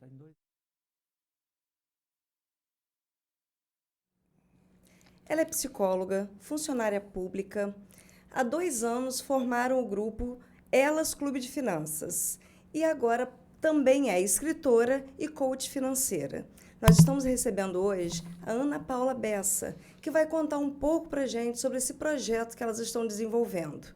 tá em dois. Ela é psicóloga, funcionária pública. Há 2 anos formaram o grupo Elas Clube de Finanças e agora também é escritora e coach financeira. Nós estamos recebendo hoje a Ana Paula Bessa, que vai contar um pouco para a gente sobre esse projeto que elas estão desenvolvendo.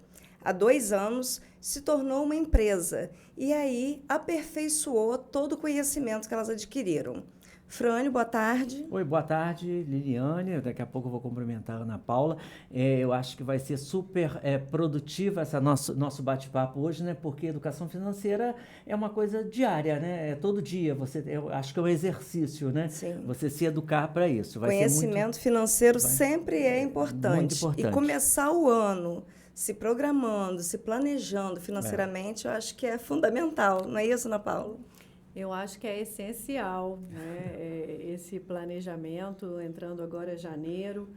Há 2 anos se tornou uma empresa e aí aperfeiçoou todo o conhecimento que elas adquiriram. Frânio, boa tarde. Oi, boa tarde, Liliane. Daqui a pouco eu vou cumprimentar a Ana Paula. Eu acho que vai ser super produtiva esse nosso bate-papo hoje, né? Porque educação financeira é uma coisa diária, né? É todo dia. Eu acho que é um exercício, né? Sim. Você se educar para isso. Vai ser Conhecimento financeiro vai- sempre é muito importante. E importante. começar o ano se programando, se planejando É. financeiramente, eu acho que é fundamental. Não é isso, Ana Paula? Eu acho que é essencial, né, esse planejamento, entrando agora janeiro,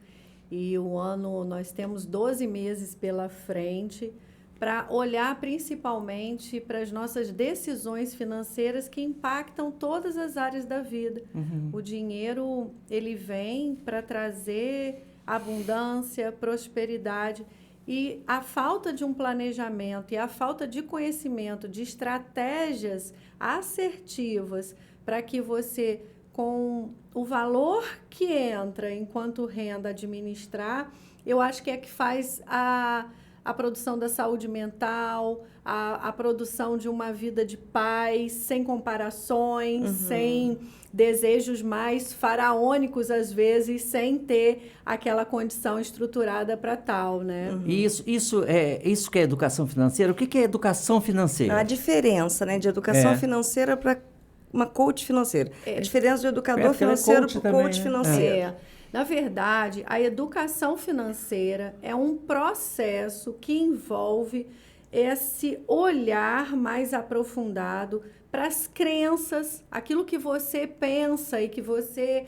e o ano, nós temos 12 meses pela frente para olhar principalmente para as nossas decisões financeiras que impactam todas as áreas da vida. O dinheiro, ele vem para trazer abundância, prosperidade, e a falta de um planejamento e a falta de conhecimento, de estratégias assertivas para que você, com o valor que entra enquanto renda administrar, eu acho que é que faz a produção da saúde mental, a produção de uma vida de paz, sem comparações, sem desejos mais faraônicos, às vezes, sem ter aquela condição estruturada para tal, né? E isso que é educação financeira. O que é educação financeira? A diferença, né, de educação É. financeira para uma coach financeira. A diferença do educador porque ela é financeiro coach para o também, coach né? financeiro. Na verdade, a educação financeira é um processo que envolve esse olhar mais aprofundado para as crenças, aquilo que você pensa e que você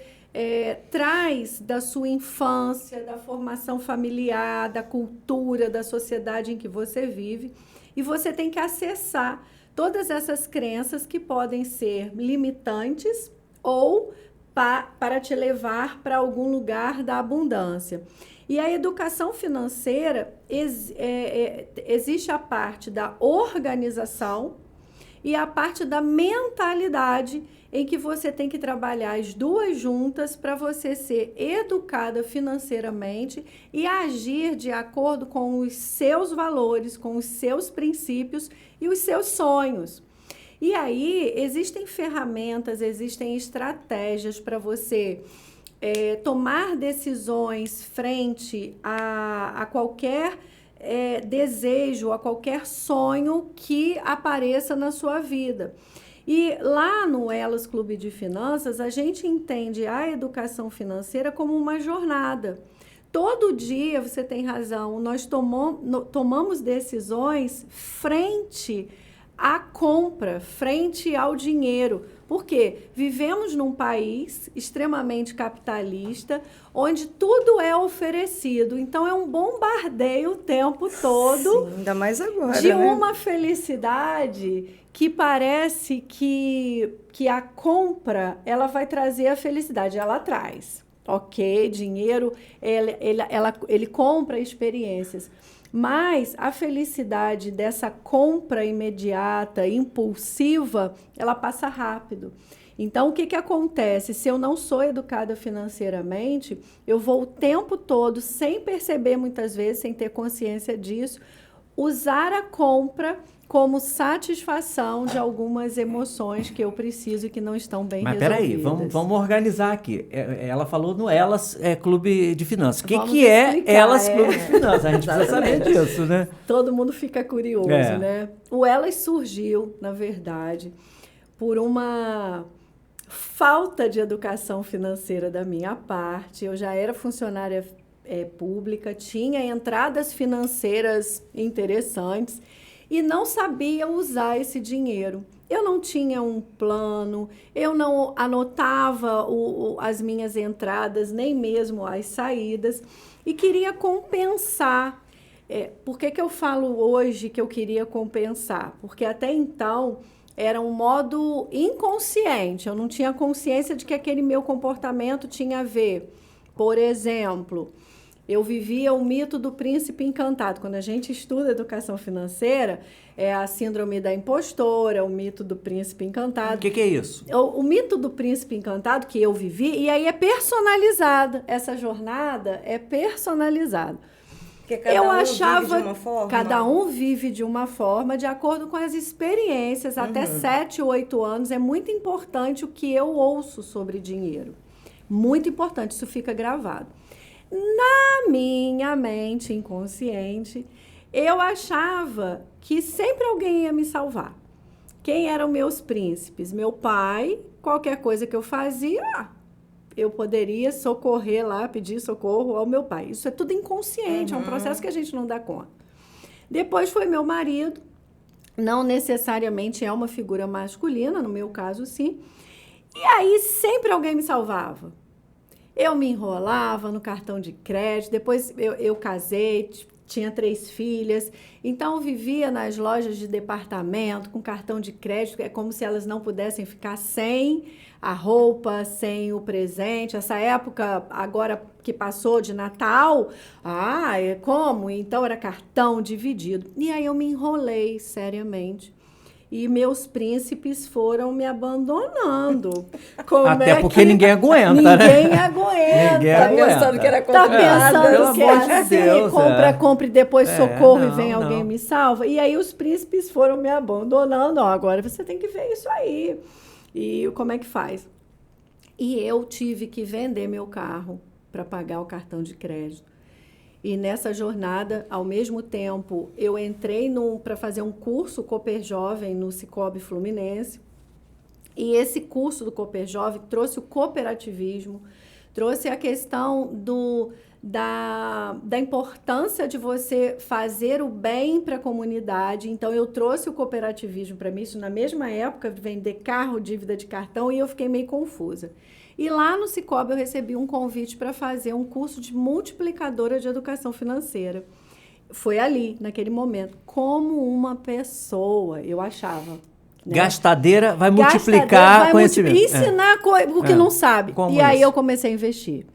traz da sua infância, da formação familiar, da cultura, da sociedade em que você vive. E você tem que acessar todas essas crenças que podem ser limitantes ou para te levar para algum lugar da abundância. E a educação financeira, existe a parte da organização e a parte da mentalidade, em que você tem que trabalhar as duas juntas para você ser educada financeiramente e agir de acordo com os seus valores, com os seus princípios e os seus sonhos. E aí, existem ferramentas, existem estratégias para você tomar decisões frente a qualquer desejo, a qualquer sonho que apareça na sua vida. E lá no Elas Clube de Finanças, a gente entende a educação financeira como uma jornada. Todo dia, você tem razão, nós tomamos decisões frente à compra, frente ao dinheiro. Por quê? Vivemos num país extremamente capitalista, onde tudo é oferecido. Então, é um bombardeio o tempo todo. Sim, ainda mais agora, de né? uma felicidade que parece que a compra ela vai trazer a felicidade. Ela traz. Ok, dinheiro, ele compra experiências. Mas a felicidade dessa compra imediata, impulsiva, ela passa rápido. Então, o que acontece? Se eu não sou educada financeiramente, eu vou o tempo todo, sem perceber muitas vezes, sem ter consciência disso, usar a compra como satisfação de algumas emoções que eu preciso e que não estão bem Mas resolvidas. peraí, vamos organizar aqui. Ela falou no Elas Clube de Finanças. O Vamos que é explicar, Elas Clube de Finanças? A gente precisa saber disso, né? Todo mundo fica curioso, né? O Elas surgiu, na verdade, por uma falta de educação financeira da minha parte. Eu já era funcionária pública, tinha entradas financeiras interessantes e não sabia usar esse dinheiro. Eu não tinha um plano, eu não anotava as minhas entradas, nem mesmo as saídas, e queria compensar. Por que eu falo hoje que eu queria compensar? Porque até então era um modo inconsciente. Eu não tinha consciência de que aquele meu comportamento tinha a ver. Por exemplo, eu vivia o mito do príncipe encantado. Quando a gente estuda educação financeira, é a síndrome da impostora, o mito do príncipe encantado. O que é isso? O mito do príncipe encantado que eu vivi, e aí é personalizada. Essa jornada é personalizada. Porque cada um vive de uma forma? Cada um vive de uma forma, de acordo com as experiências. Até 7, 8 anos é muito importante o que eu ouço sobre dinheiro. Muito importante, isso fica gravado. Na minha mente inconsciente, eu achava que sempre alguém ia me salvar. Quem eram meus príncipes? Meu pai, qualquer coisa que eu fazia, eu poderia socorrer lá, pedir socorro ao meu pai. Isso é tudo inconsciente, é um processo que a gente não dá conta. Depois foi meu marido, não necessariamente é uma figura masculina, no meu caso sim. E aí sempre alguém me salvava. Eu me enrolava no cartão de crédito, depois eu casei, tinha 3 filhas, então eu vivia nas lojas de departamento com cartão de crédito, é como se elas não pudessem ficar sem a roupa, sem o presente. Essa época agora que passou de Natal, como? Então era cartão dividido. E aí eu me enrolei seriamente. E meus príncipes foram me abandonando. Até porque ninguém aguenta, Ninguém né? aguenta. Ninguém Tá aguenta. pensando que era Tá comprado. pensando que é amor de assim, Deus, compra e depois socorro e vem não, alguém não. me salva. E aí os príncipes foram me abandonando. Agora você tem que ver isso aí. E como é que faz? E eu tive que vender meu carro para pagar o cartão de crédito. E nessa jornada, ao mesmo tempo, eu entrei para fazer um curso Cooper Jovem no Cicobi Fluminense. E esse curso do Cooper Jovem trouxe o cooperativismo, trouxe a questão da importância de você fazer o bem para a comunidade. Então, eu trouxe o cooperativismo para mim, isso na mesma época, vender carro, dívida de cartão, e eu fiquei meio confusa. E lá no Cicobi eu recebi um convite para fazer um curso de multiplicadora de educação financeira. Foi ali, naquele momento, como uma pessoa, eu achava. Né? Gastadeira vai multiplicar conhecimento. Ensinar o que não sabe. Como e aí isso? eu comecei a investir.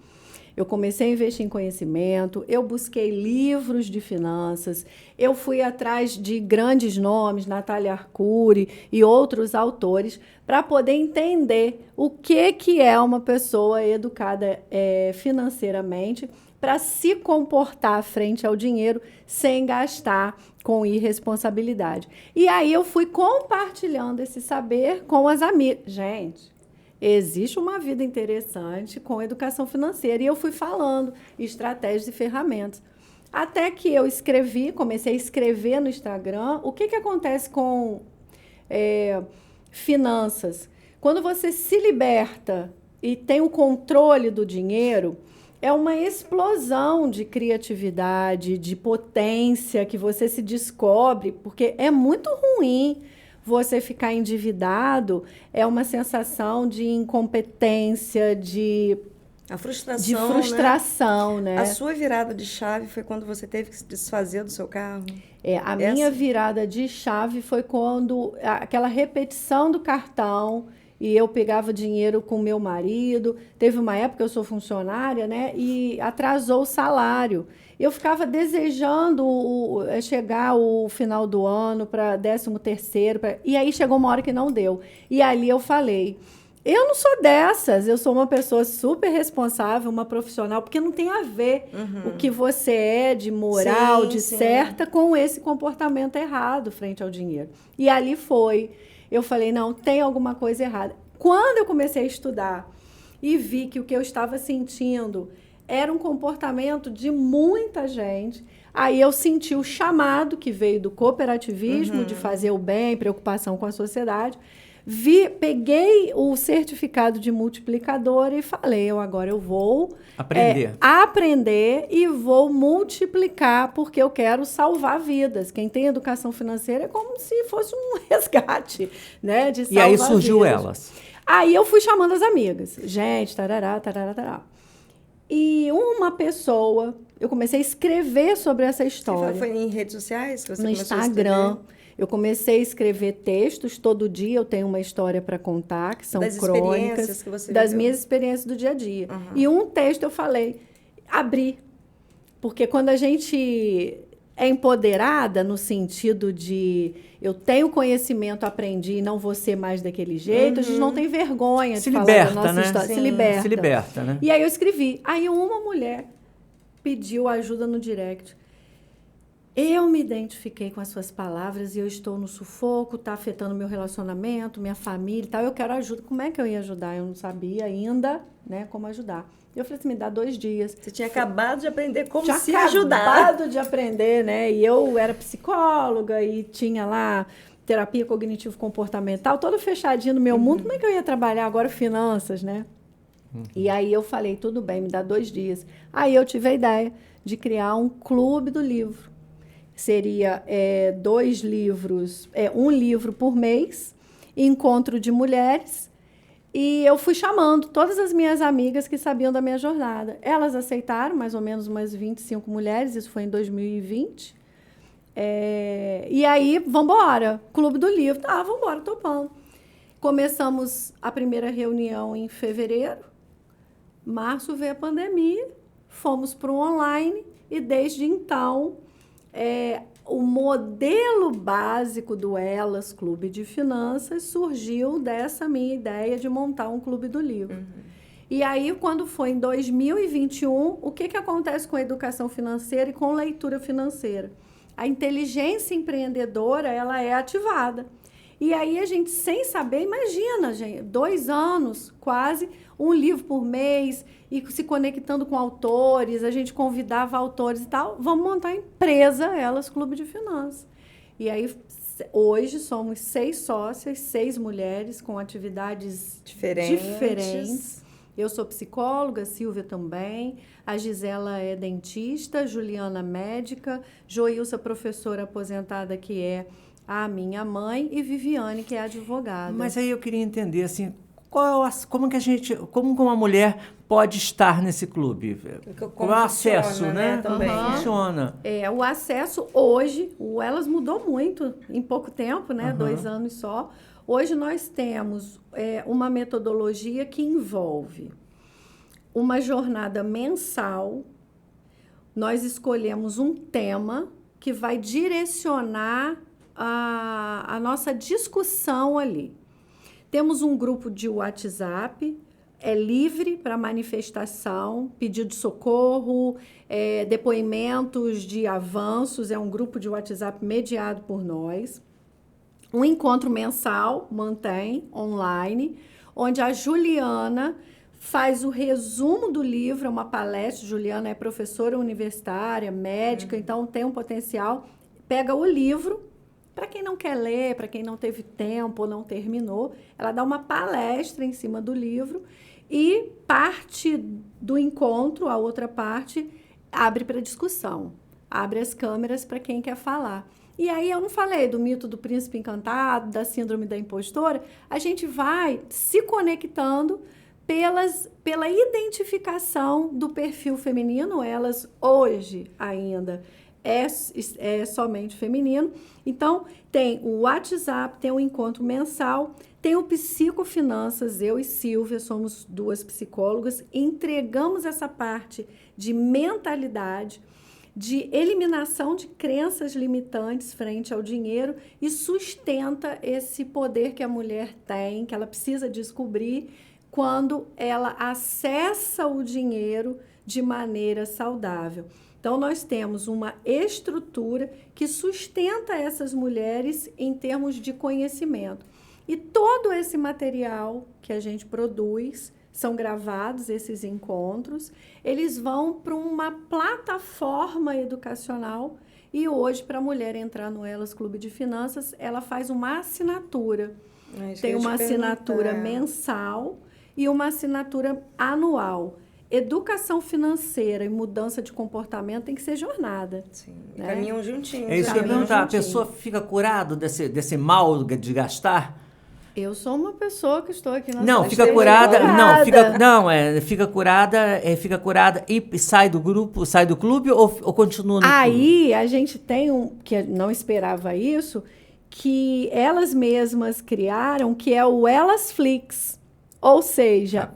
Eu comecei a investir em conhecimento, eu busquei livros de finanças, eu fui atrás de grandes nomes, Natália Arcuri e outros autores, para poder entender o que é uma pessoa educada financeiramente, para se comportar frente ao dinheiro sem gastar com irresponsabilidade. E aí eu fui compartilhando esse saber com as amigas. Gente, existe uma vida interessante com educação financeira. E eu fui falando estratégias e ferramentas. Até que eu comecei a escrever no Instagram o que acontece com finanças. Quando você se liberta e tem o controle do dinheiro, é uma explosão de criatividade, de potência que você se descobre, porque é muito ruim você ficar endividado, é uma sensação de incompetência, de frustração, né? A sua virada de chave foi quando você teve que se desfazer do seu carro? Minha virada de chave foi quando aquela repetição do cartão e eu pegava dinheiro com meu marido. Teve uma época, eu sou funcionária, né? E atrasou o salário. Eu ficava desejando chegar o final do ano para 13º. E aí chegou uma hora que não deu. E ali eu falei, eu não sou dessas. Eu sou uma pessoa super responsável, uma profissional, porque não tem a ver o que você é de moral, de certa, com esse comportamento errado frente ao dinheiro. E ali foi. Eu falei, não, tem alguma coisa errada. Quando eu comecei a estudar e vi que o que eu estava sentindo era um comportamento de muita gente, aí eu senti o chamado que veio do cooperativismo, de fazer o bem, preocupação com a sociedade. Peguei o certificado de multiplicador e falei, agora eu vou aprender e vou multiplicar, porque eu quero salvar vidas. Quem tem educação financeira é como se fosse um resgate, né? De salvar e aí surgiu vidas. elas. Aí eu fui chamando as amigas. Gente, tarará, tarará, tarará. E uma pessoa, eu comecei a escrever sobre essa história. Foi em redes sociais que você No começou a Instagram. escrever? Eu comecei a escrever textos, todo dia eu tenho uma história para contar, que são Das crônicas. experiências que você das viveu. minhas experiências do dia a dia. Uhum. E um texto eu falei, abri. Porque quando a gente é empoderada no sentido de eu tenho conhecimento, aprendi e não vou ser mais daquele jeito, a gente não tem vergonha Se de falar liberta, da nossa né? história. Sim. Se liberta. Se liberta, né? E aí eu escrevi. Aí uma mulher pediu ajuda no direct. Eu me identifiquei com as suas palavras e eu estou no sufoco, está afetando meu relacionamento, minha família e tal. Eu quero ajuda. Como é que eu ia ajudar? Eu não sabia ainda, né, como ajudar. Eu falei assim, me dá 2 dias. Você tinha acabado de aprender como Tinha se ajudar. acabado de aprender, né? E eu era psicóloga e tinha lá terapia cognitivo-comportamental, toda fechadinha no meu mundo. Como é que eu ia trabalhar agora finanças, né? E aí eu falei, tudo bem, me dá 2 dias. Aí eu tive a ideia de criar um clube do livro. Seria 2 livros, 1 livro por mês, encontro de mulheres. E eu fui chamando todas as minhas amigas que sabiam da minha jornada. Elas aceitaram, mais ou menos umas 25 mulheres, isso foi em 2020. E aí, vamos embora, Clube do Livro. Ah, vamos embora, topando. Começamos a primeira reunião em fevereiro. Março veio a pandemia, fomos para o online e desde então o modelo básico do Elas Clube de Finanças surgiu dessa minha ideia de montar um Clube do Livro. E aí, quando foi em 2021, o que acontece com a educação financeira e com leitura financeira? A inteligência empreendedora, ela é ativada. E aí a gente, sem saber, imagina, gente, 2 anos, quase, 1 livro por mês, e se conectando com autores, a gente convidava autores e tal, vamos montar a empresa, Elas Clube de Finanças. E aí, hoje, somos 6 sócias, 6 mulheres com atividades diferentes. Eu sou psicóloga, Silvia também, a Gisela é dentista, Juliana médica, Joilça professora aposentada, que é a minha mãe, e Viviane, que é advogada. Mas aí eu queria entender, assim, como que uma mulher pode estar nesse clube? Qual é o acesso, né? Também. Como funciona? O acesso hoje, o Elas mudou muito em pouco tempo, né? 2 anos só. Hoje nós temos uma metodologia que envolve uma jornada mensal. Nós escolhemos um tema que vai direcionar a nossa discussão ali. Temos um grupo de WhatsApp, é livre para manifestação, pedido de socorro, depoimentos de avanços, é um grupo de WhatsApp mediado por nós. Um encontro mensal, mantém, online, onde a Juliana faz o resumo do livro, é uma palestra. Juliana é professora universitária, médica, então tem um potencial. Pega o livro, para quem não quer ler, para quem não teve tempo ou não terminou, ela dá uma palestra em cima do livro e parte do encontro, a outra parte, abre para discussão, abre as câmeras para quem quer falar. E aí eu não falei do mito do príncipe encantado, da síndrome da impostora, a gente vai se conectando pela identificação do perfil feminino. Elas hoje ainda é somente feminino. Então, tem o WhatsApp, tem o encontro mensal, tem o Psicofinanças, eu e Silvia somos 2 psicólogas, entregamos essa parte de mentalidade, de eliminação de crenças limitantes frente ao dinheiro e sustenta esse poder que a mulher tem, que ela precisa descobrir quando ela acessa o dinheiro de maneira saudável. Então, nós temos uma estrutura que sustenta essas mulheres em termos de conhecimento. E todo esse material que a gente produz, são gravados esses encontros, eles vão para uma plataforma educacional e hoje, para a mulher entrar no Elas Clube de Finanças, ela faz uma assinatura. Tem uma assinatura mensal e uma assinatura anual. Educação financeira e mudança de comportamento tem que ser jornada. Sim, né? Caminham juntinhos. É isso que eu ia perguntar. A pessoa fica curada desse mal de gastar? Eu sou uma pessoa que estou aqui na Não, sala fica de curada. Não, curada. fica curada e sai do grupo, sai do clube ou continua no clube? Aí a gente tem que não esperava isso, que elas mesmas criaram, que é o Elas Flix. Ou seja,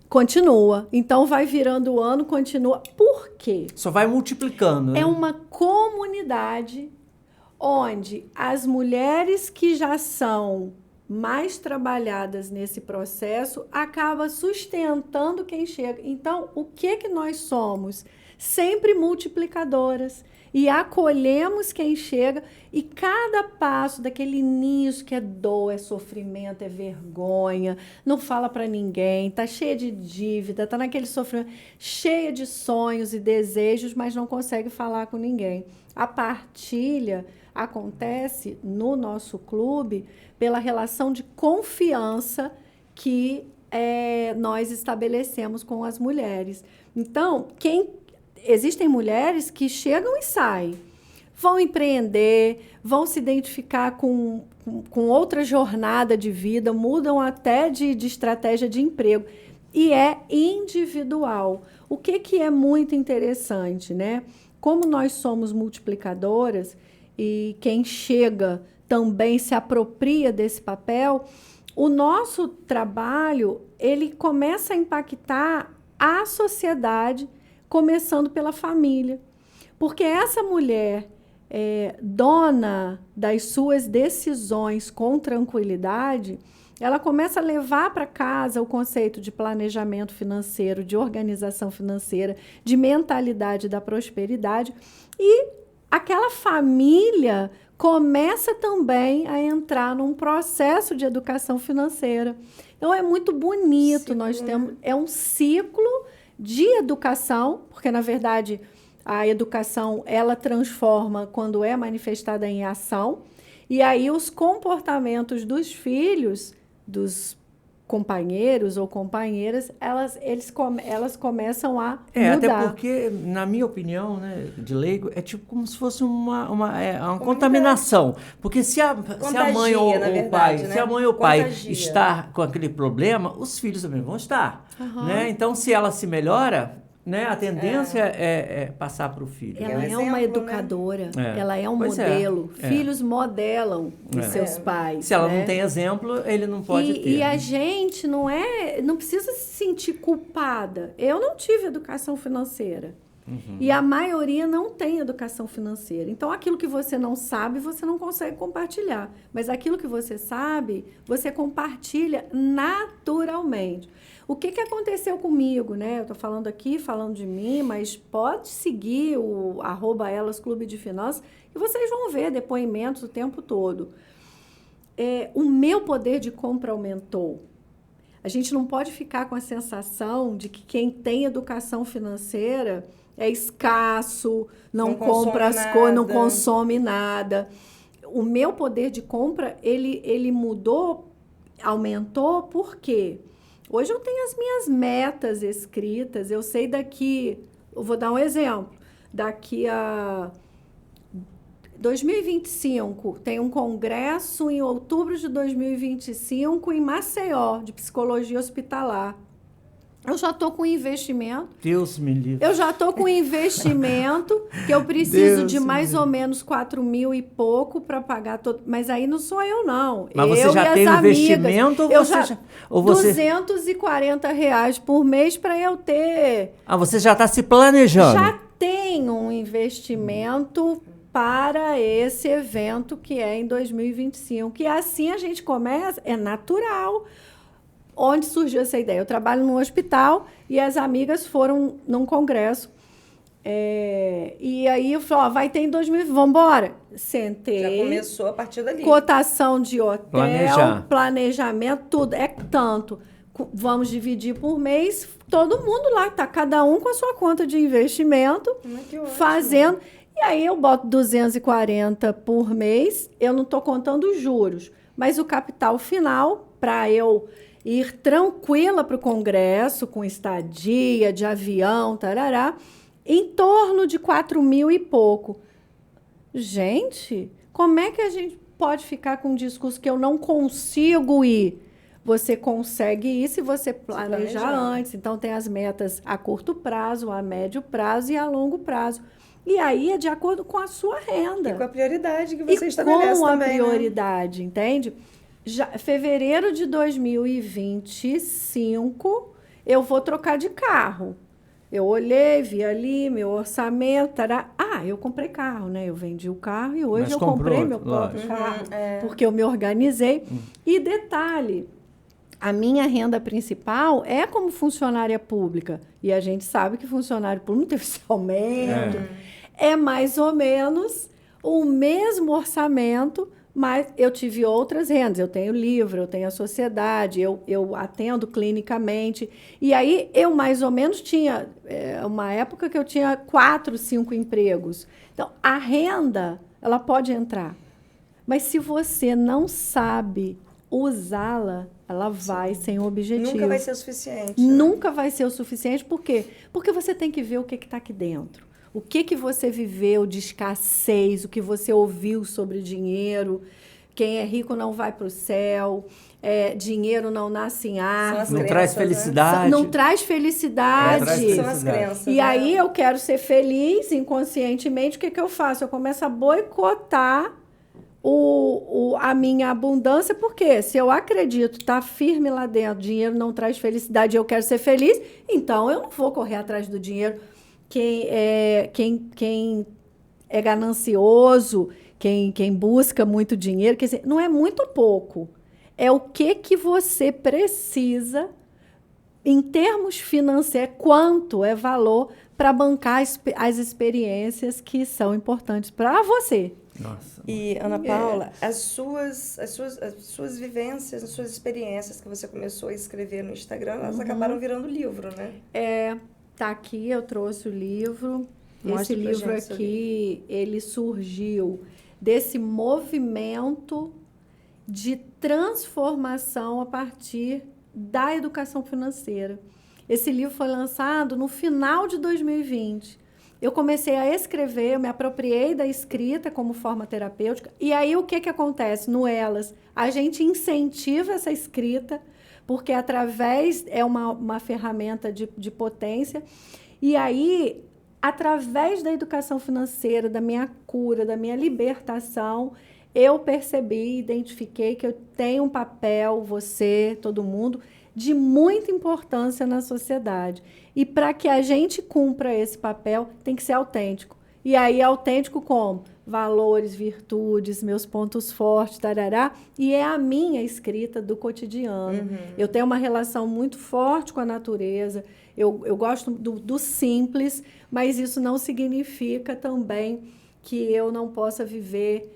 continua. Então vai virando o ano, continua. Por quê? Só vai multiplicando, né? É uma comunidade onde as mulheres que já são mais trabalhadas nesse processo acaba sustentando quem chega. Então, o que nós somos? Sempre multiplicadoras. E acolhemos quem chega, e cada passo daquele início que é dor, é sofrimento, é vergonha, não fala para ninguém, tá cheia de dívida, tá naquele sofrimento, cheia de sonhos e desejos, mas não consegue falar com ninguém. A partilha acontece no nosso clube pela relação de confiança que nós estabelecemos com as mulheres. Então, existem mulheres que chegam e saem, vão empreender, vão se identificar com outra jornada de vida, mudam até de estratégia de emprego. E é individual. O que é muito interessante, né? Como nós somos multiplicadoras e quem chega também se apropria desse papel, o nosso trabalho ele começa a impactar a sociedade, começando pela família. Porque essa mulher dona das suas decisões com tranquilidade, ela começa a levar para casa o conceito de planejamento financeiro, de organização financeira, de mentalidade da prosperidade, e aquela família começa também a entrar num processo de educação financeira. Então, é muito bonito. Nós temos um ciclo de educação, porque, na verdade, a educação, ela transforma quando é manifestada em ação, e aí os comportamentos dos filhos, dos companheiros ou companheiras, elas começam a mudar. Até porque, na minha opinião, né, de leigo, é tipo como se fosse uma contaminação. Porque se a mãe ou o pai, né? Se a mãe ou o pai está com aquele problema, os filhos também vão estar. Né? Então, se ela se melhora, né, a tendência é passar para o filho. Ela né? é uma educadora, ela é um modelo. Filhos modelam os seus pais. Se ela não tem exemplo, ele não pode ter. E a gente não precisa se sentir culpada. Eu não tive educação financeira. E a maioria não tem educação financeira. Então, aquilo que você não sabe, você não consegue compartilhar. Mas aquilo que você sabe, você compartilha naturalmente. O que aconteceu comigo, né? Eu estou falando aqui, falando de mim, mas pode seguir o @elas Clube de Finanças e vocês vão ver depoimentos o tempo todo. O meu poder de compra aumentou. A gente não pode ficar com a sensação de que quem tem educação financeira é escasso, não compra as coisas, não consome nada. O meu poder de compra, ele mudou, aumentou, por quê? Hoje eu tenho as minhas metas escritas, eu sei eu vou dar um exemplo, daqui a 2025, tem um congresso em outubro de 2025 em Maceió, de psicologia hospitalar. Eu já estou com investimento. Deus me livre. Eu já estou com investimento que eu preciso de mais ou menos 4.000 e pouco para pagar todo. Mas aí não sou eu, não. Mas você já tem investimento ou você R$240 por mês para eu ter. Você já está se planejando? Já tenho um investimento para esse evento que é em 2025. E assim a gente começa, é natural. Onde surgiu essa ideia? Eu trabalho num hospital e as amigas foram num congresso. E aí eu falei, vai ter em 2020, vamos embora. Sentei. Já começou a partir dali. Cotação de hotel, planejamento, tudo. É tanto. Vamos dividir por mês. Todo mundo lá, tá cada um com a sua conta de investimento, fazendo. E aí eu boto 240 por mês. Eu não estou contando os juros, mas o capital final para eu ir tranquila para o congresso, com estadia, de avião, tarará, em torno de 4.000 e pouco. Gente, como é que a gente... pode ficar com um discurso que eu não consigo ir. Você consegue ir se você planejar antes. Então, tem as metas a curto prazo, a médio prazo e a longo prazo. E aí é de acordo com a sua renda. E com a prioridade que você e estabelece com a também, prioridade, entende? Fevereiro de 2025, eu vou trocar de carro. Eu olhei, vi ali meu orçamento. Eu comprei carro, né? Eu vendi o carro e hoje eu comprei meu próprio carro. Porque eu me organizei. E detalhe, a minha renda principal é como funcionária pública. E a gente sabe que funcionário público não teve esse aumento. É mais ou menos o mesmo orçamento, mas eu tive outras rendas. Eu tenho livro, eu tenho a sociedade, eu atendo clinicamente. E aí, eu mais ou menos tinha uma época que eu tinha 4, 5 empregos. Então, a renda, ela pode entrar. Mas se você não sabe usá-la, ela vai sem objetivo. Nunca vai ser o suficiente. Nunca vai ser o suficiente. Por quê? Porque você tem que ver o que está aqui dentro. O que você viveu de escassez, o que você ouviu sobre dinheiro. Quem é rico não vai para o céu. Dinheiro não nasce em árvore. Não traz felicidade. Né? Não traz felicidade. São as crenças. E aí eu quero ser feliz inconscientemente. O que eu faço? Eu começo a boicotar a minha abundância, porque se eu acredito, tá firme lá dentro, dinheiro não traz felicidade, eu quero ser feliz, então eu não vou correr atrás do dinheiro. Quem é ganancioso, quem busca muito dinheiro, quer dizer, não é muito pouco, é o que você precisa em termos financeiros, quanto é valor para bancar as experiências que são importantes para você. Nossa. E, Ana Paula, as suas vivências, as suas experiências que você começou a escrever no Instagram, elas acabaram virando livro, né? Tá aqui, eu trouxe o livro. Mostra Esse livro aqui, ele surgiu desse movimento de transformação a partir da educação financeira. Esse livro foi lançado no final de 2020. Eu comecei a escrever, eu me apropriei da escrita como forma terapêutica. E aí, o que acontece no Elas? A gente incentiva essa escrita, porque é uma ferramenta de potência. E aí, através da educação financeira, da minha cura, da minha libertação, eu percebi, identifiquei que eu tenho um papel, você, todo mundo, de muita importância na sociedade. E para que a gente cumpra esse papel, tem que ser autêntico. E aí, autêntico como? Valores, virtudes, meus pontos fortes, tarará. E é a minha escrita do cotidiano. Eu tenho uma relação muito forte com a natureza. Eu gosto do simples, mas isso não significa também que eu não possa viver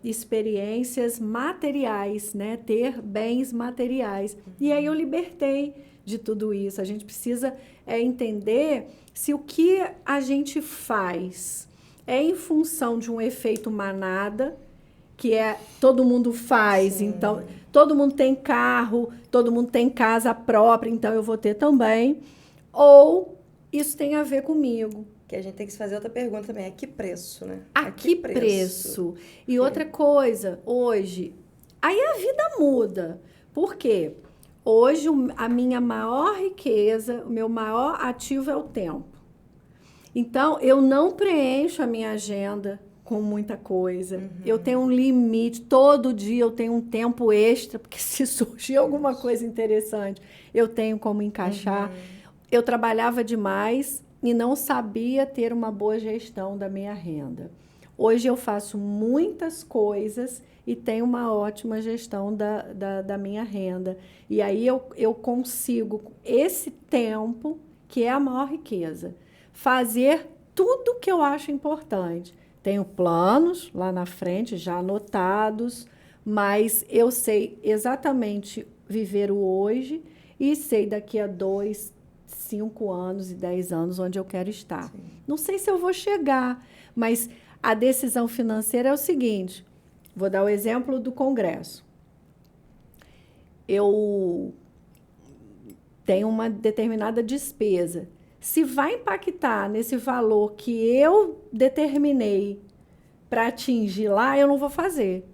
experiências materiais, né? Ter bens materiais. E aí eu libertei de tudo isso. A gente precisa entender se o que a gente faz é em função de um efeito manada, que todo mundo faz, sim. Então todo mundo tem carro, todo mundo tem casa própria, então eu vou ter também, ou isso tem a ver comigo. Que a gente tem que se fazer outra pergunta também, a que preço, né? A que preço? E outra coisa, hoje, aí a vida muda. Por quê? Hoje, a minha maior riqueza, o meu maior ativo é o tempo. Então, eu não preencho a minha agenda com muita coisa. Eu tenho um limite. Todo dia eu tenho um tempo extra, porque se surgir alguma coisa interessante, eu tenho como encaixar. Eu trabalhava demais e não sabia ter uma boa gestão da minha renda. Hoje eu faço muitas coisas e tenho uma ótima gestão da minha renda. E aí eu consigo, esse tempo, que é a maior riqueza, fazer tudo que eu acho importante. Tenho planos lá na frente, já anotados, mas eu sei exatamente viver o hoje e sei daqui a 2, 5 anos e 10 anos onde eu quero estar. Sim. Não sei se eu vou chegar, mas a decisão financeira é o seguinte, vou dar o exemplo do Congresso. Eu tenho uma determinada despesa. Se vai impactar nesse valor que eu determinei para atingir lá, eu não vou fazer.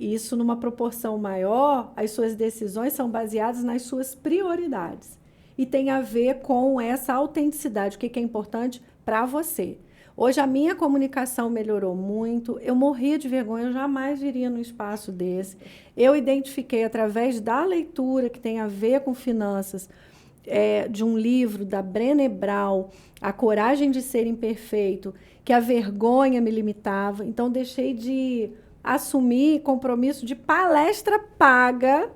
isso numa proporção maior, as suas decisões são baseadas nas suas prioridades. E tem a ver com essa autenticidade, o que é importante para você. Hoje a minha comunicação melhorou muito, eu morria de vergonha, eu jamais viria num espaço desse. Eu identifiquei através da leitura que tem a ver com finanças, de um livro da Brené Brown, A Coragem de Ser Imperfeito, que a vergonha me limitava. Então, deixei de assumir compromisso de palestra paga,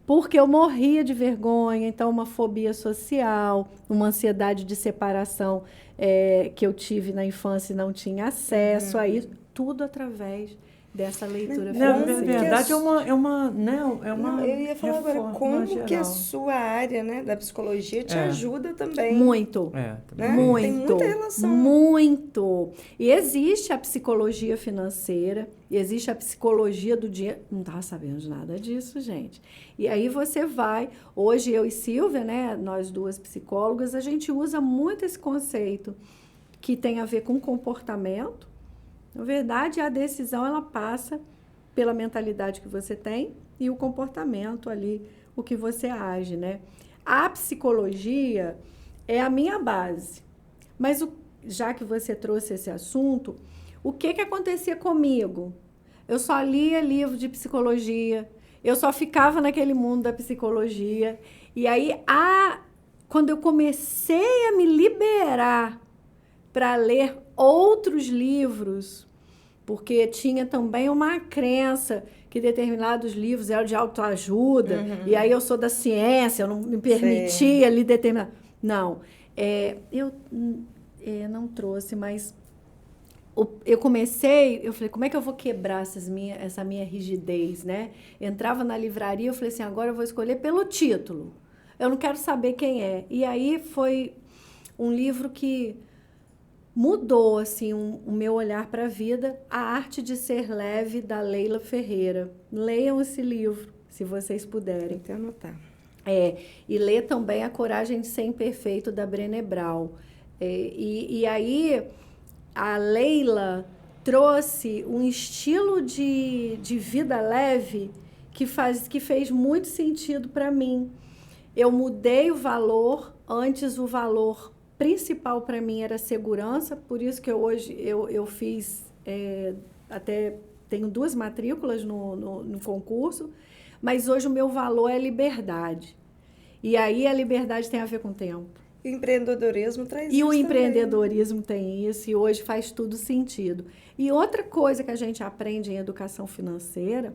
porque eu morria de vergonha. Então, uma fobia social, uma ansiedade de separação que eu tive na infância e não tinha acesso a isso. Tudo através dessa leitura Na financeira. verdade, é uma Eu ia falar agora, reforma como que a geral. sua área, né, da psicologia te ajuda também. Muito. Né? Muito. Tem muita relação. Muito. E existe a psicologia financeira, e existe a psicologia do dinheiro. Não estava sabendo de nada disso, gente. E aí você vai... Hoje, eu e Silvia, né, nós duas psicólogas, a gente usa muito esse conceito que tem a ver com comportamento. Na verdade, a decisão, ela passa pela mentalidade que você tem e o comportamento ali, o que você age, né? A psicologia é a minha base. Mas, já que você trouxe esse assunto, o que acontecia comigo? Eu só lia livro de psicologia, eu só ficava naquele mundo da psicologia. E aí, quando eu comecei a me liberar para ler outros livros, porque tinha também uma crença que determinados livros eram de autoajuda, e aí eu sou da ciência, eu não me permitia ali determinar. Não, eu não trouxe, mas eu falei, como é que eu vou quebrar essa minha rigidez, né? Entrava na livraria, eu falei assim, agora eu vou escolher pelo título, eu não quero saber quem é. E aí foi um livro que mudou assim, o meu olhar para a vida, A Arte de Ser Leve, da Leila Ferreira. Leiam esse livro, se vocês puderem. Tem que anotar. E ler também A Coragem de Ser Imperfeito, da Brené Brown. E aí, a Leila trouxe um estilo de vida leve que fez muito sentido para mim. Eu mudei o valor, antes o valor principal para mim era segurança, por isso que hoje eu fiz, até tenho 2 matrículas no concurso, mas hoje o meu valor é liberdade. E aí a liberdade tem a ver com o tempo. E o empreendedorismo traz isso. E o também. empreendedorismo tem isso, e hoje faz tudo sentido. E outra coisa que a gente aprende em educação financeira,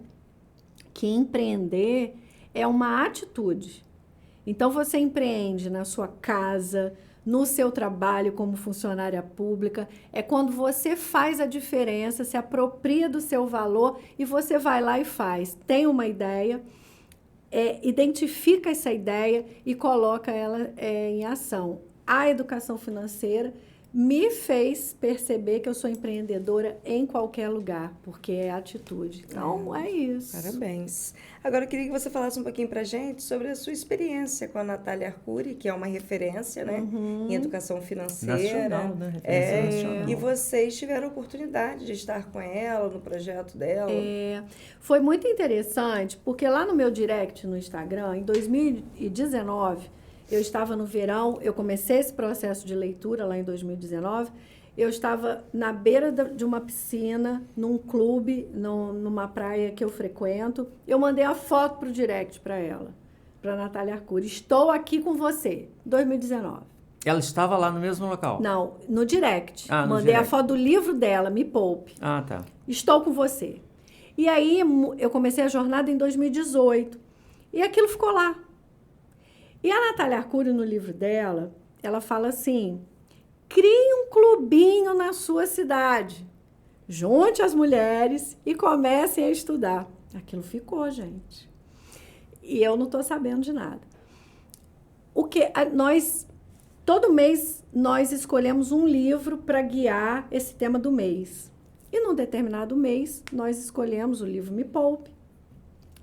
que empreender é uma atitude. Então, você empreende na sua casa, no seu trabalho como funcionária pública, é quando você faz a diferença, se apropria do seu valor e você vai lá e faz. Tem uma ideia, identifica essa ideia e coloca ela em ação. A educação financeira me fez perceber que eu sou empreendedora em qualquer lugar, porque é atitude. Então, é isso. Parabéns. Agora, eu queria que você falasse um pouquinho para a gente sobre a sua experiência com a Natália Arcuri, que é uma referência, né, em educação financeira. Nacional, né? Referência nacional. E vocês tiveram a oportunidade de estar com ela no projeto dela. Foi muito interessante, porque lá no meu direct no Instagram, em 2019... eu estava no verão, eu comecei esse processo de leitura lá em 2019, eu estava na beira de uma piscina, num clube, numa praia que eu frequento, eu mandei a foto para o direct para ela, para a Natália Arcuri, estou aqui com você, 2019. Ela estava lá no mesmo local? Não, no direct, no mandei direct. a foto do livro dela, Me Poupe, Tá. estou com você. E aí eu comecei a jornada em 2018, e aquilo ficou lá. E a Natália Arcuri, no livro dela, ela fala assim, crie um clubinho na sua cidade, junte as mulheres e comecem a estudar. Aquilo ficou, gente. E eu não estou sabendo de nada. Todo mês, nós escolhemos um livro para guiar esse tema do mês. E num determinado mês, nós escolhemos o livro Me Poupe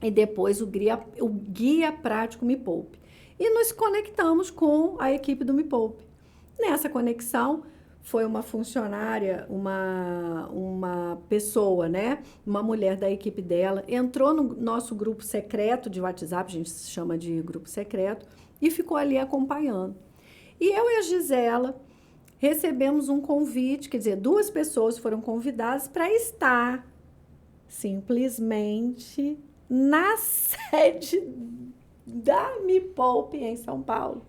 e depois o Guia Prático Me Poupe. E nos conectamos com a equipe do Me Poupe. Nessa conexão, foi uma funcionária, uma pessoa, né? Uma mulher da equipe dela, entrou no nosso grupo secreto de WhatsApp, a gente chama de grupo secreto, e ficou ali acompanhando. E eu e a Gisela recebemos um convite, quer dizer, 2 pessoas foram convidadas para estar simplesmente na sede da Me Poupe em São Paulo.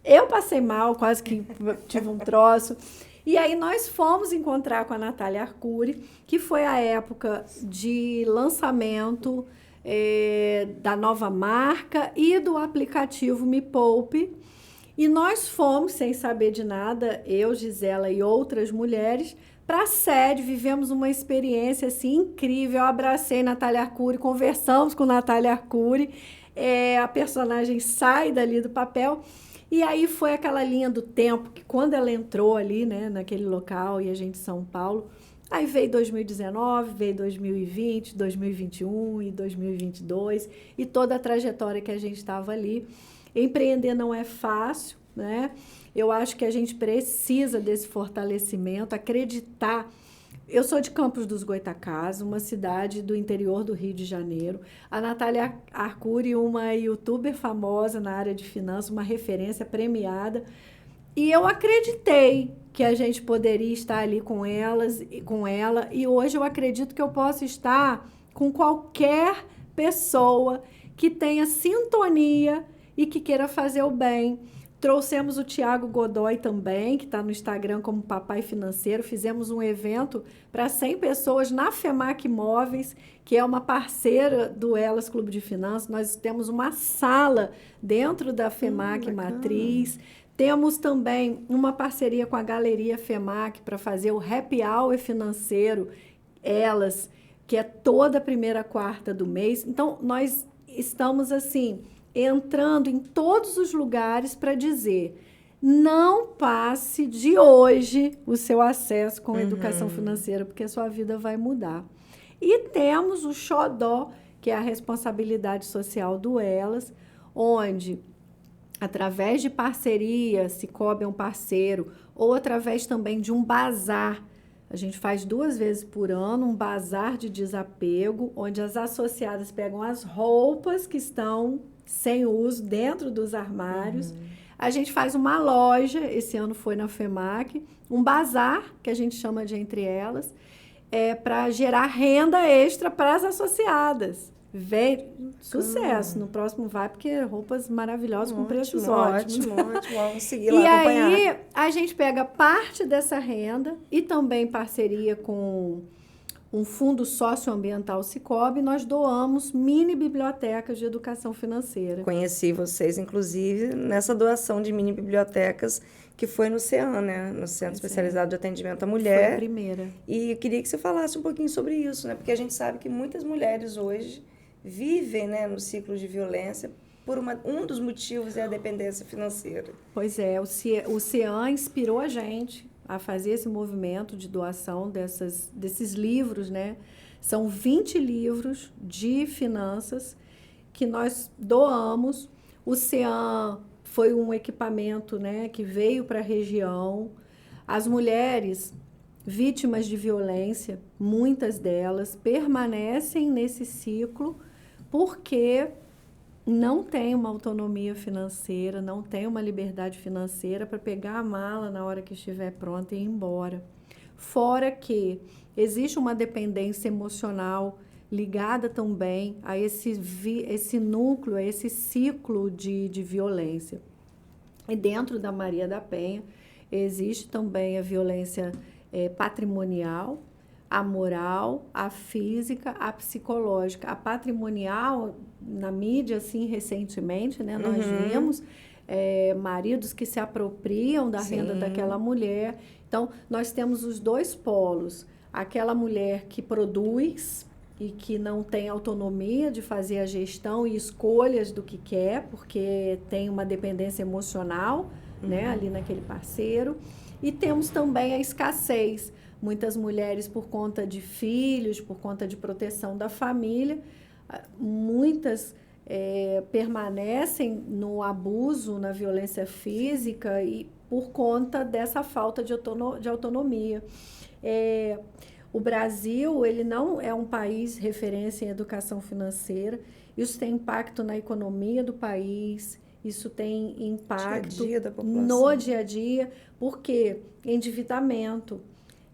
Eu passei mal, quase que tive um troço. E aí nós fomos encontrar com a Natália Arcuri, que foi a época de lançamento da nova marca e do aplicativo Me Poupe. E nós fomos, sem saber de nada, eu, Gisela e outras mulheres, para a sede, vivemos uma experiência assim, incrível. Eu abracei Natália Arcuri, conversamos com Natália Arcuri, a personagem sai dali do papel. E aí foi aquela linha do tempo, que quando ela entrou ali, né, naquele local, e a gente em São Paulo, aí veio 2019, veio 2020, 2021 e 2022, e toda a trajetória que a gente estava ali. Empreender não é fácil, né? Eu acho que a gente precisa desse fortalecimento, acreditar. Eu sou de Campos dos Goytacazes, uma cidade do interior do Rio de Janeiro. A Natália Arcuri, uma youtuber famosa na área de finanças, uma referência premiada. E eu acreditei que a gente poderia estar ali com ela. E hoje eu acredito que eu posso estar com qualquer pessoa que tenha sintonia e que queira fazer o bem. Trouxemos o Tiago Godoy também, que está no Instagram como Papai Financeiro. Fizemos um evento para 100 pessoas na FEMAC Imóveis, que é uma parceira do Elas Clube de Finanças. Nós temos uma sala dentro da FEMAC Matriz. Temos também uma parceria com a Galeria FEMAC para fazer o Happy Hour financeiro, Elas, que é toda a primeira quarta do mês. Então, nós estamos assim, entrando em todos os lugares para dizer: não passe de hoje o seu acesso com a educação financeira, porque a sua vida vai mudar. E temos o Xodó, que é a responsabilidade social do Elas, onde, através de parceria, Sicoob é um parceiro, ou através também de um bazar. A gente faz 2 vezes por ano um bazar de desapego, onde as associadas pegam as roupas que estão sem uso dentro dos armários. A gente faz uma loja, esse ano foi na FEMAC, um bazar, que a gente chama de Entre Elas, para gerar renda extra para as associadas. Vem sucesso. No próximo vai, porque roupas maravilhosas com preços ótimos. Ótimo. Vamos seguir lá, acompanhar. E aí, a gente pega parte dessa renda e também parceria com um fundo socioambiental Sicoob, nós doamos mini bibliotecas de educação financeira. Conheci vocês, inclusive, nessa doação de mini bibliotecas que foi no CEAM, né? No Centro Especializado de Atendimento à Mulher. Foi a primeira. E eu queria que você falasse um pouquinho sobre isso, né? Porque a gente sabe que muitas mulheres hoje vivem, né, no ciclo de violência por um dos motivos é a dependência financeira. Pois é, o CEAM inspirou a gente a fazer esse movimento de doação desses livros, né? São 20 livros de finanças que nós doamos. O CEAM foi um equipamento, né, que veio para a região. As mulheres vítimas de violência, muitas delas, permanecem nesse ciclo porque não tem uma autonomia financeira, não tem uma liberdade financeira para pegar a mala na hora que estiver pronta e ir embora. Fora que existe uma dependência emocional ligada também a esse núcleo, a esse ciclo de violência. E dentro da Maria da Penha existe também a violência patrimonial, a moral, a física, a psicológica. A patrimonial, na mídia, assim, recentemente, né, nós vimos maridos que se apropriam da renda daquela mulher. Então, nós temos os 2 polos. Aquela mulher que produz e que não tem autonomia de fazer a gestão e escolhas do que quer, porque tem uma dependência emocional, né, ali naquele parceiro. E temos também a escassez. Muitas mulheres, por conta de filhos, por conta de proteção da família, muitas permanecem no abuso, na violência física, e por conta dessa falta de autonomia. O Brasil, ele não é um país referência em educação financeira. Isso tem impacto na economia do país, isso tem impacto no dia a dia, porque endividamento.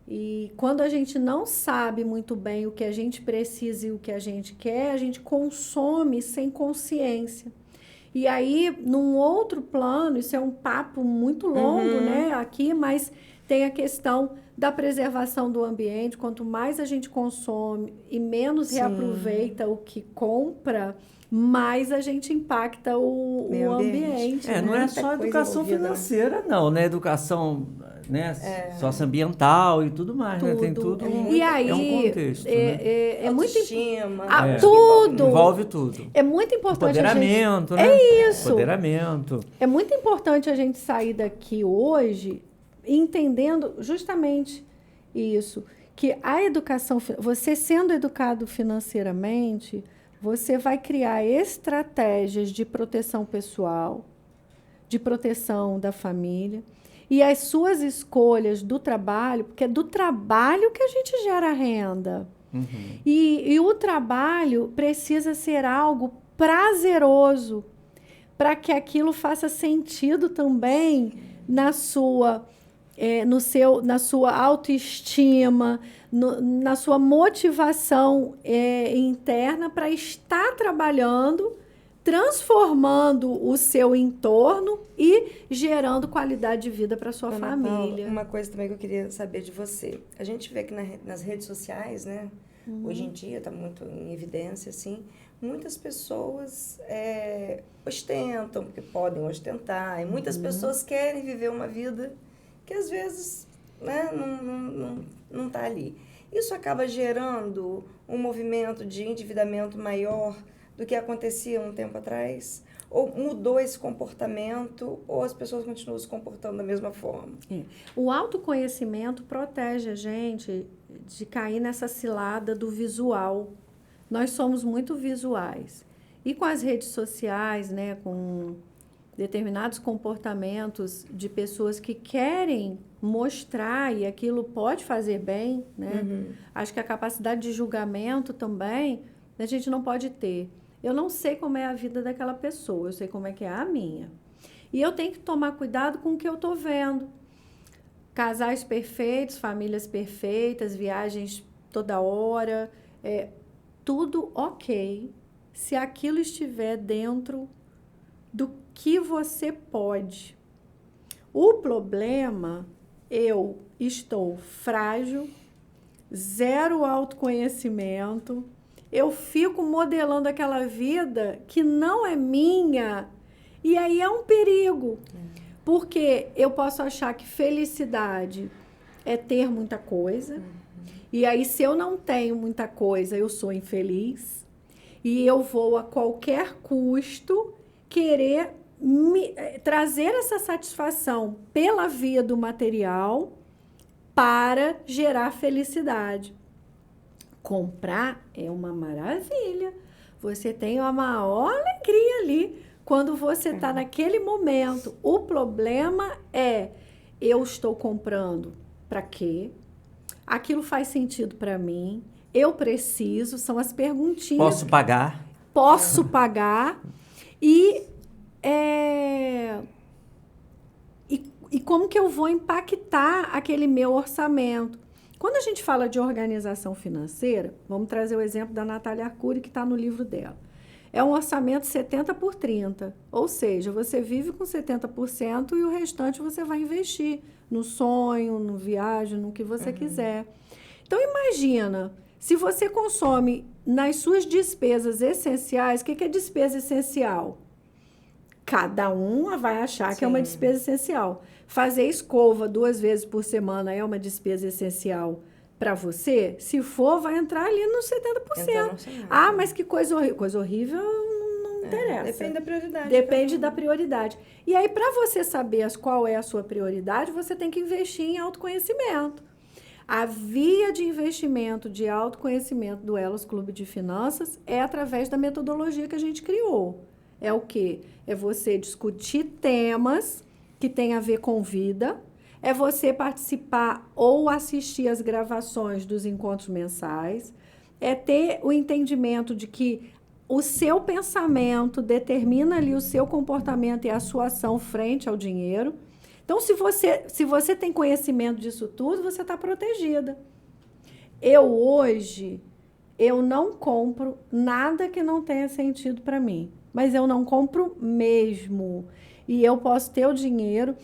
E quando a gente não sabe muito bem o que a gente precisa e o que a gente quer, a gente consome sem consciência. E aí, num outro plano, isso é um papo muito longo, né, aqui, mas tem a questão da preservação do ambiente. Quanto mais a gente consome e menos reaproveita o que compra, mais a gente impacta o ambiente. Né? Não é só educação financeira, não, né? Educação, né, socioambiental e tudo mais, né? Tem tudo. E aí, é um contexto, né? É muito tudo. Envolve tudo. É muito importante. Empoderamento, né? É isso. Empoderamento. É muito importante a gente sair daqui hoje entendendo justamente isso, que a educação, você sendo educado financeiramente, você vai criar estratégias de proteção pessoal, de proteção da família, e as suas escolhas do trabalho, porque é do trabalho que a gente gera renda. E o trabalho precisa ser algo prazeroso, para que aquilo faça sentido também na sua autoestima, na sua motivação interna para estar trabalhando, transformando o seu entorno e gerando qualidade de vida para sua família. Uma coisa também que eu queria saber de você. A gente vê que nas redes sociais, né? Hoje em dia está muito em evidência, assim, muitas pessoas ostentam, porque podem ostentar, e muitas pessoas querem viver uma vida que às vezes, né, não está ali. Isso acaba gerando um movimento de endividamento maior do que acontecia um tempo atrás? Ou mudou esse comportamento, ou as pessoas continuam se comportando da mesma forma? O autoconhecimento protege a gente de cair nessa cilada do visual. Nós somos muito visuais. E com as redes sociais, né, com determinados comportamentos de pessoas que querem mostrar, e aquilo pode fazer bem, né? Acho que a capacidade de julgamento também a gente não pode ter. Eu não sei como é a vida daquela pessoa, eu sei como é que é a minha. E eu tenho que tomar cuidado com o que eu estou vendo. Casais perfeitos, famílias perfeitas, viagens toda hora, tudo ok, se aquilo estiver dentro do que você pode. O problema, eu estou frágil, zero autoconhecimento, eu fico modelando aquela vida que não é minha, e aí é um perigo, porque eu posso achar que felicidade é ter muita coisa, e aí se eu não tenho muita coisa, eu sou infeliz, e eu vou a qualquer custo querer trazer essa satisfação pela via do material para gerar felicidade. Comprar é uma maravilha. Você tem a maior alegria ali quando você está naquele momento. O problema é, eu estou comprando para quê? Aquilo faz sentido para mim? Eu preciso? São as perguntinhas. Posso pagar? Posso pagar? E como que eu vou impactar aquele meu orçamento? Quando a gente fala de organização financeira, vamos trazer o exemplo da Natália Arcuri, que está no livro dela. É um orçamento 70/30, ou seja, você vive com 70% e o restante você vai investir no sonho, no viagem, no que você quiser. Então, imagina, se você consome nas suas despesas essenciais, o que é despesa essencial? Cada um vai achar que é uma despesa essencial. Fazer escova 2 vezes por semana é uma despesa essencial para você? Se for, vai entrar ali nos 70%. Mas que coisa horrível. Coisa horrível não interessa. Depende da prioridade. Depende da prioridade. E aí, para você saber qual é a sua prioridade, você tem que investir em autoconhecimento. A via de investimento de autoconhecimento do Elos Clube de Finanças é através da metodologia que a gente criou. É o quê? É você discutir temas que tem a ver com vida, é você participar ou assistir às gravações dos encontros mensais, é ter o entendimento de que o seu pensamento determina ali o seu comportamento e a sua ação frente ao dinheiro. Então, se você tem conhecimento disso tudo, você está protegida. Hoje, eu não compro nada que não tenha sentido para mim. Mas eu não compro mesmo. E eu posso ter o dinheiro.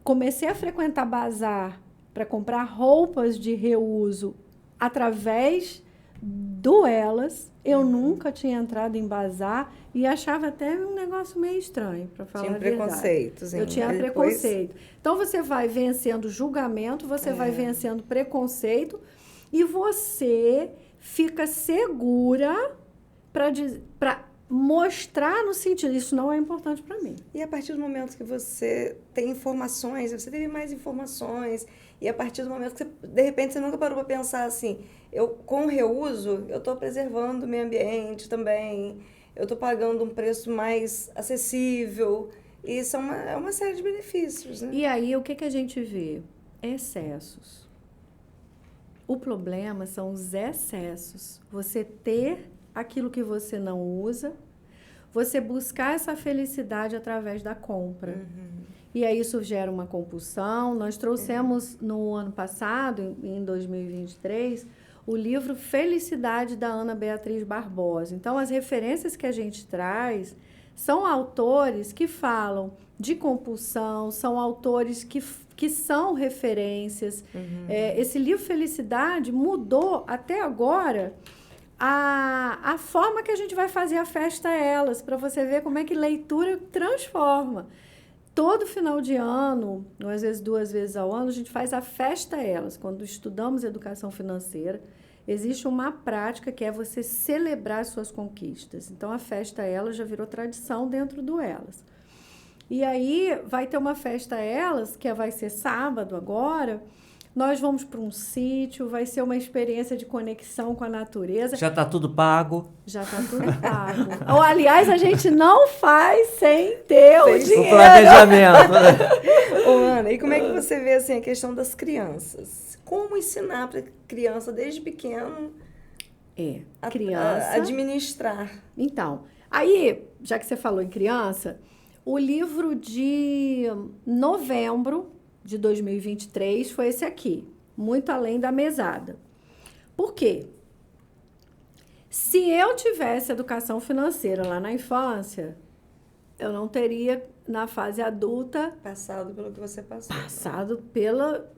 Comecei a frequentar bazar para comprar roupas de reuso através do Elas. Eu nunca tinha entrado em bazar e achava até um negócio meio estranho, para falar a verdade. Preconceitos, hein? Eu tinha preconceito. Então, você vai vencendo julgamento, você vai vencendo preconceito e você fica segura para mostrar no sentido, isso não é importante para mim. E a partir do momento que você tem informações, você teve mais informações, e a partir do momento que você, de repente, você nunca parou para pensar assim, com o reuso, eu estou preservando o meio ambiente também, eu estou pagando um preço mais acessível, e isso é uma série de benefícios, né? E aí, o que a gente vê? Excessos. O problema são os excessos. Você ter aquilo que você não usa, você buscar essa felicidade através da compra. E aí isso gera uma compulsão. Nós trouxemos no ano passado, em 2023, o livro Felicidade, da Ana Beatriz Barbosa. Então, as referências que a gente traz são autores que falam de compulsão, são autores que são referências. Esse livro Felicidade mudou até agora a forma que a gente vai fazer a festa Elas, para você ver como é que leitura transforma. Todo final de ano, ou às vezes 2 vezes ao ano, a gente faz a festa Elas. Quando estudamos educação financeira, existe uma prática que é você celebrar suas conquistas. Então, a festa Elas já virou tradição dentro do Elas. E aí, vai ter uma festa Elas, que vai ser sábado agora. Nós vamos para um sítio, vai ser uma experiência de conexão com a natureza. Já está tudo pago? Já está tudo pago. Ou, aliás, a gente não faz sem ter o dinheiro. O planejamento. Ô, Ana, e como é que você vê assim, a questão das crianças? Como ensinar para a criança, desde pequeno, criança administrar? Então, aí, já que você falou em criança, o livro de novembro de 2023 foi esse aqui, Muito Além da Mesada. Por quê? Se eu tivesse educação financeira lá na infância, eu não teria, na fase adulta, Passado pelo que você passou. Passado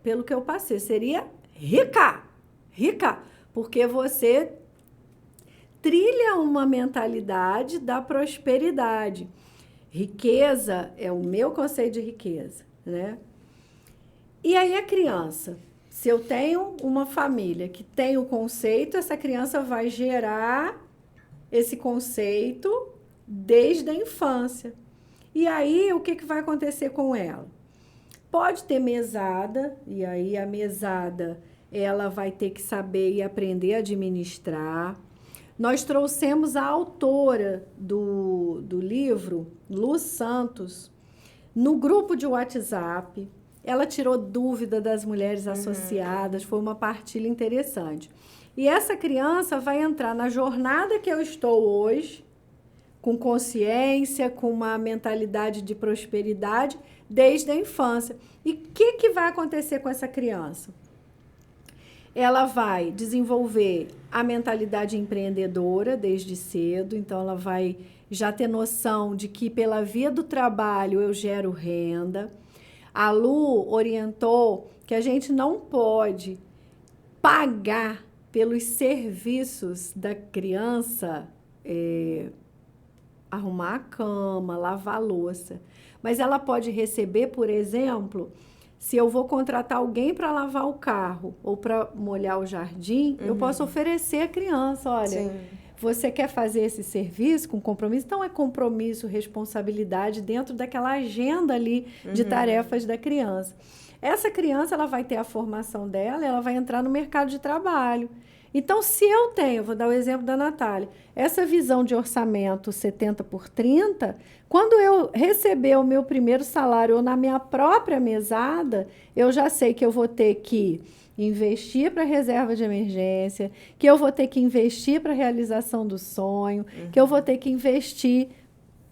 pelo que eu passei. Seria rica, porque você trilha uma mentalidade da prosperidade. Riqueza é o meu conceito de riqueza, né? E aí a criança, se eu tenho uma família que tem o conceito, essa criança vai gerar esse conceito desde a infância. E aí, o que vai acontecer com ela? Pode ter mesada, e aí a mesada, ela vai ter que saber e aprender a administrar. Nós trouxemos a autora do livro, Lu Santos, no grupo de WhatsApp. Ela tirou dúvida das mulheres associadas, foi uma partilha interessante. E essa criança vai entrar na jornada que eu estou hoje, com consciência, com uma mentalidade de prosperidade, desde a infância. E o que vai acontecer com essa criança? Ela vai desenvolver a mentalidade empreendedora desde cedo, então ela vai já ter noção de que pela via do trabalho eu gero renda. A Lu orientou que a gente não pode pagar pelos serviços da criança, arrumar a cama, lavar a louça. Mas ela pode receber, por exemplo, se eu vou contratar alguém para lavar o carro ou para molhar o jardim, eu posso oferecer à criança, olha, Sim. Você quer fazer esse serviço com compromisso? Então, é compromisso, responsabilidade dentro daquela agenda ali de tarefas da criança. Essa criança, ela vai ter a formação dela, ela vai entrar no mercado de trabalho. Então, se eu tenho, vou dar o exemplo da Natália, essa visão de orçamento 70/30, quando eu receber o meu primeiro salário ou na minha própria mesada, eu já sei que eu vou ter que investir para reserva de emergência, que eu vou ter que investir para a realização do sonho, que eu vou ter que investir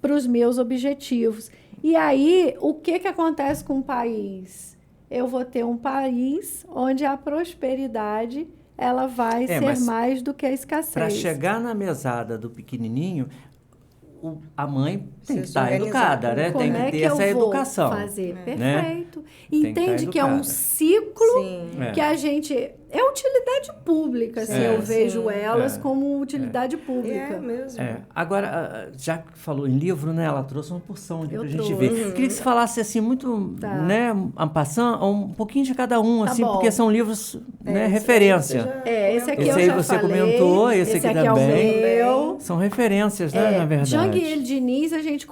para os meus objetivos. E aí, o que acontece com o país? Eu vou ter um país onde a prosperidade ela vai ser mais do que a escassez. Para chegar na mesada do pequenininho, a mãe tem que estar educada, né? Tem que ter essa educação. Fazer? Né? Perfeito. Entende que é um ciclo que a gente... É utilidade pública, se eu vejo elas como utilidade pública. É mesmo. Agora, já que falou em livro, né? Ela trouxe uma porção aqui pra gente ver. Queria que você falasse assim, muito, né? En passant, um pouquinho de cada um, assim, porque são livros, né? Referência. Esse aqui esse eu aí já você falei, comentou, esse aqui também. É o meu. São referências, né? Na verdade. Janguier Diniz, a gente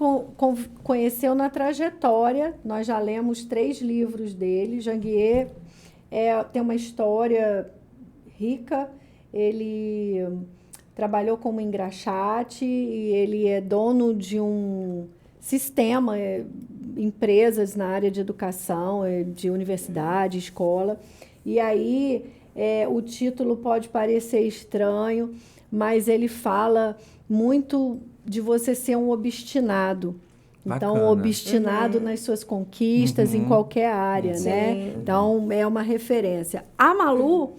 conheceu na trajetória. Nós já lemos 3 livros dele. Janguier tem uma história rica. Ele trabalhou como engraxate e ele é dono de um sistema, empresas na área de educação, de universidade, escola. E aí o título pode parecer estranho, mas ele fala muito de você ser um obstinado. Então, Bacana. Obstinado nas suas conquistas em qualquer área, né? Então, é uma referência. A Malu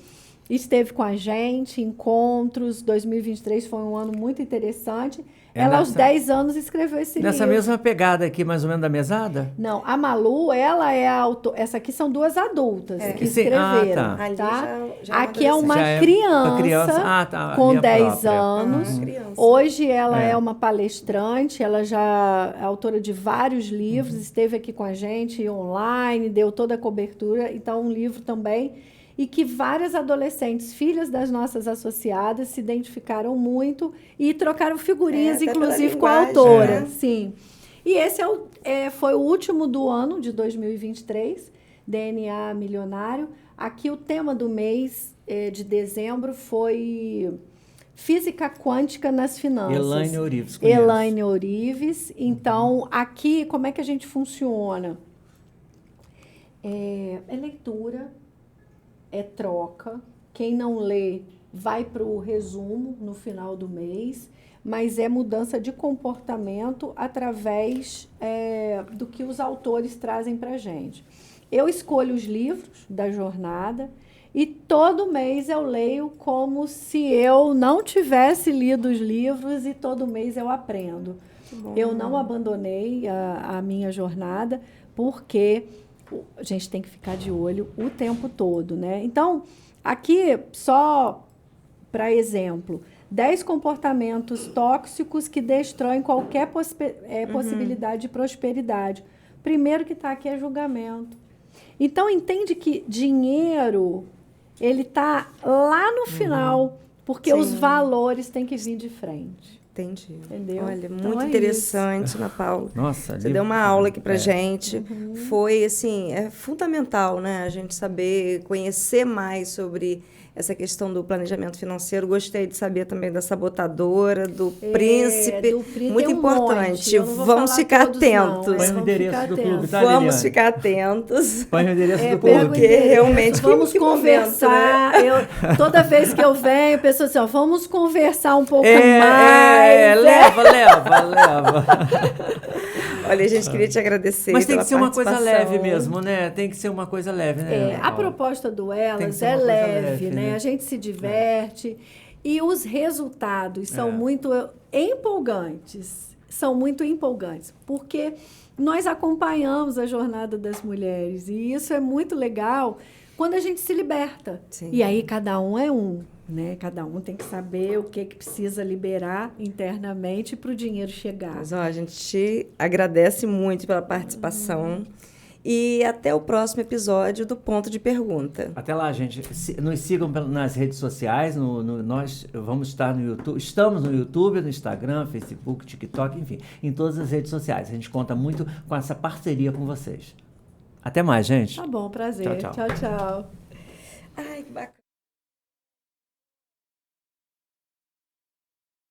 esteve com a gente, encontros, 2023 foi um ano muito interessante. Ela, aos 10 anos, escreveu esse livro. Nessa mesma pegada aqui, mais ou menos, da mesada? Não, a Malu, ela é a autora... Essa aqui são 2 adultas que escreveram, tá? Aqui é uma criança com 10 anos. Hoje ela é uma palestrante, ela já é autora de vários livros, esteve aqui com a gente online, deu toda a cobertura. Então, um livro também... E que várias adolescentes, filhas das nossas associadas, se identificaram muito e trocaram figurinhas, inclusive com a autora. Sim. E esse foi o último do ano, de 2023, DNA Milionário. Aqui o tema do mês de dezembro foi Física Quântica nas Finanças. Elaine Orives. Elaine Orives. Então, aqui, como é que a gente funciona? É leitura... É troca. Quem não lê vai para o resumo no final do mês, mas é mudança de comportamento através do que os autores trazem para a gente. Eu escolho os livros da jornada e todo mês eu leio como se eu não tivesse lido os livros e todo mês eu aprendo. Eu não abandonei a minha jornada porque... A gente tem que ficar de olho o tempo todo, né? Então, aqui, só para exemplo, 10 comportamentos tóxicos que destroem qualquer possibilidade de prosperidade. Primeiro que está aqui é julgamento. Então, entende que dinheiro, ele está lá no final, porque os valores têm que vir de frente. Entendi. Entendeu? Olha, então muito interessante, Ana Paula. Nossa, você deu uma aula aqui pra gente. Foi, assim, fundamental, né? A gente saber, conhecer mais sobre essa questão do planejamento financeiro. Gostei de saber também da sabotadora, do príncipe. Muito importante. Vamos ficar atentos. Põe o endereço do clube, tá, Vamos ficar atentos. Põe o endereço do clube. Porque realmente... Vamos conversar. Momento, né? Toda vez que eu venho, a pessoa assim, vamos conversar um pouco mais. Leva. Olha, a gente queria te agradecer. Mas tem que ser uma coisa leve mesmo, né? Tem que ser uma coisa leve, né? A proposta do Elas é leve, né? A gente se diverte. E os resultados são muito empolgantes. São muito empolgantes. Porque nós acompanhamos a jornada das mulheres. E isso é muito legal quando a gente se liberta. Sim. E aí cada um é um. Né? Cada um tem que saber o que precisa liberar internamente para o dinheiro chegar. Mas, a gente te agradece muito pela participação e até o próximo episódio do Ponto de Pergunta. Até lá, gente. Nos sigam nas redes sociais, nós vamos estar no YouTube, estamos no YouTube, no Instagram, Facebook, TikTok, enfim, em todas as redes sociais. A gente conta muito com essa parceria com vocês. Até mais, gente. Tá bom, prazer. Tchau. Tchau. Ai, que bacana.